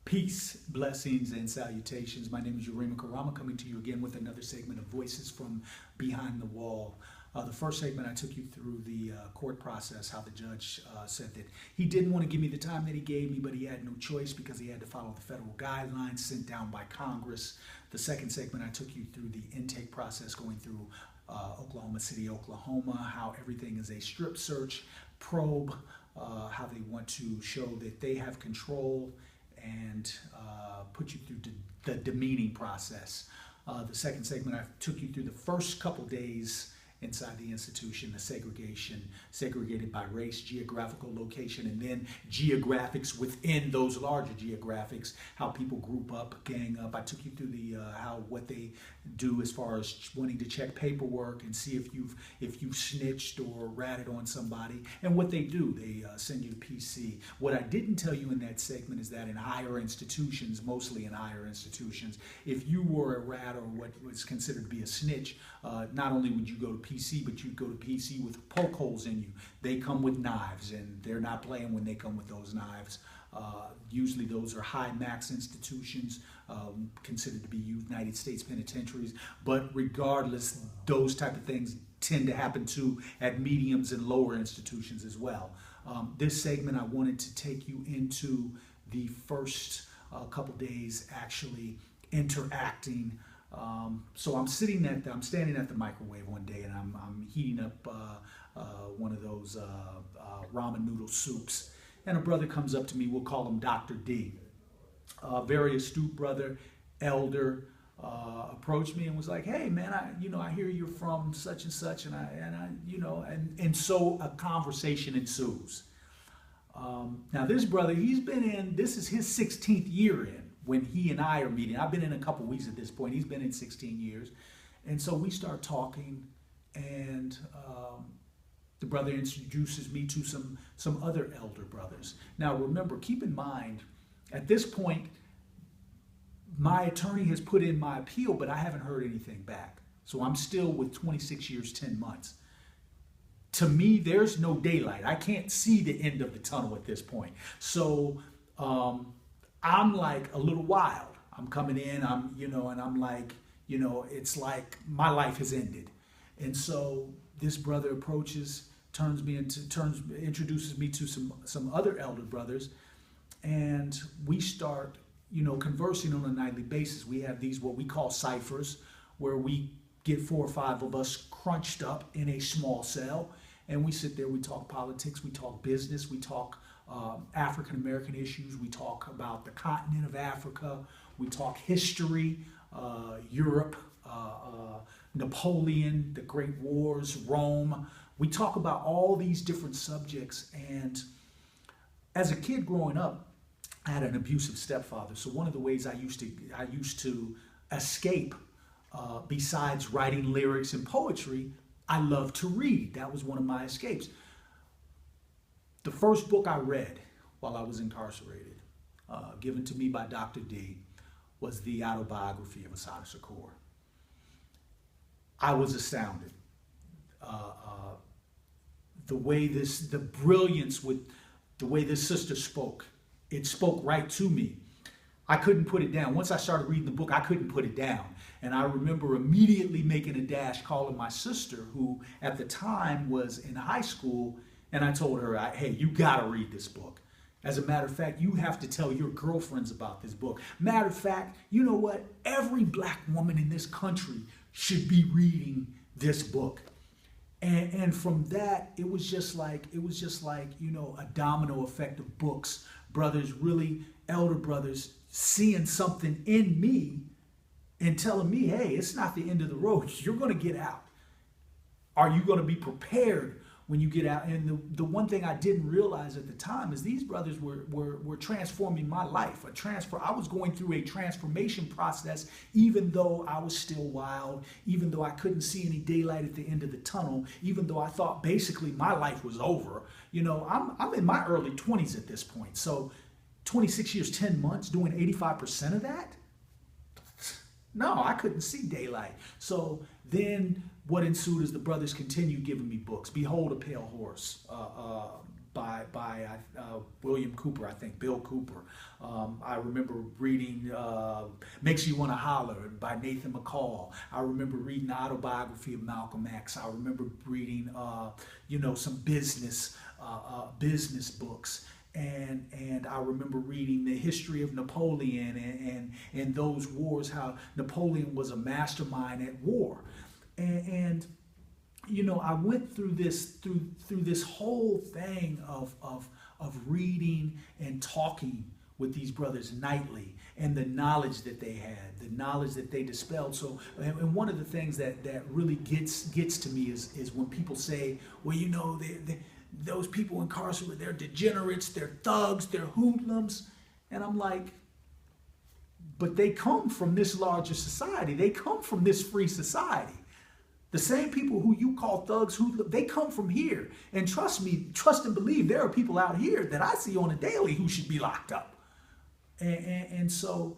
Peace, blessings, and salutations. My name is Yarima Karama, coming to you again with another segment of Voices from Behind the Wall. The first segment, I took you through the court process, how the judge said that he didn't want to give me the time that he gave me, but he had no choice because he had to follow the federal guidelines sent down by Congress. The second segment, I took you through the intake process going through Oklahoma City, Oklahoma, how everything is a strip search, probe, how they want to show that they have control and put you through the demeaning process. The second segment, I took you through the first couple days inside the institution, the segregation, segregated by race, geographical location, and then geographics within those larger geographics, how people group up, gang up. I took you through the what they do as far as wanting to check paperwork and see if you've snitched or ratted on somebody, and what they do, they send you to PC. What I didn't tell you in that segment is that in higher institutions, mostly in higher institutions, if you were a rat or what was considered to be a snitch, not only would you go to PC, but you'd go to PC with poke holes in you. They come with knives, and they're not playing when they come with those knives. Usually those are high max institutions, considered to be United States penitentiaries. But regardless, those type of things tend to happen too at mediums and lower institutions as well. This segment, I wanted to take you into the first couple days actually interacting. So I'm standing at the microwave one day, and I'm heating up one of those ramen noodle soups, and a brother comes up to me. We'll call him Dr. D. Very astute brother, elder, approached me and was like, "Hey man, I hear you're from such and such, and so a conversation ensues." Now this brother, this is his 16th year in. When he and I are meeting, I've been in a couple weeks at this point. He's been in 16 years. And so we start talking, and the brother introduces me to some other elder brothers. Now remember, keep in mind, at this point, my attorney has put in my appeal, but I haven't heard anything back. So I'm still with 26 years, 10 months. To me, there's no daylight. I can't see the end of the tunnel at this point. So, I'm like a little wild. I'm coming in, and I'm like, it's like my life has ended. And so this brother approaches, introduces me to some other elder brothers, and we start, conversing on a nightly basis. We have these, what we call ciphers, where we get 4 or 5 of us crunched up in a small cell, and we sit there, we talk politics, we talk business, we talk African-American issues. We talk about the continent of Africa. We talk history, Europe, Napoleon, the Great Wars, Rome. We talk about all these different subjects. And as a kid growing up, I had an abusive stepfather. So one of the ways I used to escape, besides writing lyrics and poetry, I loved to read. That was one of my escapes. The first book I read while I was incarcerated, given to me by Dr. D, was the autobiography of Assata Shakur. I was astounded. The brilliance with the way this sister spoke, it spoke right to me. I couldn't put it down. Once I started reading the book, I couldn't put it down. And I remember immediately making a dash, calling my sister, who at the time was in high school, and I told her, "Hey, you gotta read this book. As a matter of fact, you have to tell your girlfriends about this book. Matter of fact, you know what? Every black woman in this country should be reading this book." And from that, it was just like a domino effect of books, brothers, really elder brothers, seeing something in me and telling me, "Hey, it's not the end of the road. You're gonna get out. Are you gonna be prepared when you get out?" And the one thing I didn't realize at the time is these brothers were transforming my life. I was going through a transformation process, even though I was still wild, even though I couldn't see any daylight at the end of the tunnel, even though I thought basically my life was over. I'm in my early 20s at this point. So 26 years, 10 months, doing 85% of that? No, I couldn't see daylight. So then what ensued is the brothers continued giving me books. Behold a Pale Horse, William Cooper, I think, Bill Cooper. I remember reading Makes You Want to Holler by Nathan McCall. I remember reading the autobiography of Malcolm X. I remember reading, some business books. And I remember reading the history of Napoleon and those wars, how Napoleon was a mastermind at war. And I went through this whole thing of reading and talking with these brothers nightly, and the knowledge that they had, the knowledge that they dispelled. So, and one of the things that really gets to me is when people say, well, those people incarcerated, they're degenerates, they're thugs, they're hoodlums. And I'm like, but they come from this larger society. They come from this free society. The same people who you call thugs, they come from here. And trust me, trust and believe, there are people out here that I see on a daily who should be locked up. And so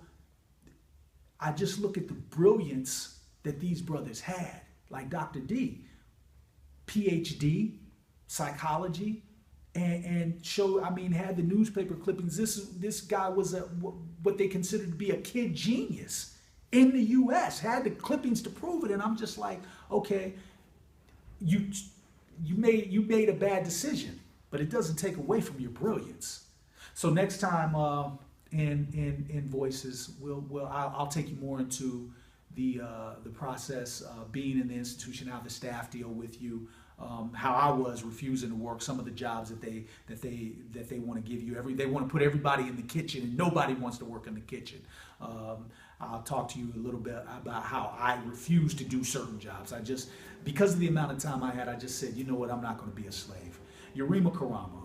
I just look at the brilliance that these brothers had, like Dr. D, PhD, psychology, and had the newspaper clippings. This guy was what they considered to be a kid genius in the U.S., had the clippings to prove it. And I'm just like, okay, you made a bad decision, but it doesn't take away from your brilliance. So next time in Voices, I'll take you more into the process, being in the institution, how the staff deal with you, how I was refusing to work some of the jobs that they want to give you. They want to put everybody in the kitchen, and nobody wants to work in the kitchen. I'll talk to you a little bit about how I refused to do certain jobs. Because of the amount of time I had, I just said, you know what, I'm not going to be a slave. Yarima Karama,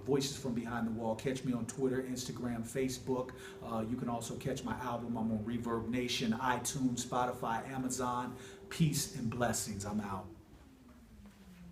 Voices from Behind the Wall. Catch me on Twitter, Instagram, Facebook. You can also catch my album. I'm on Reverb Nation, iTunes, Spotify, Amazon. Peace and blessings. I'm out.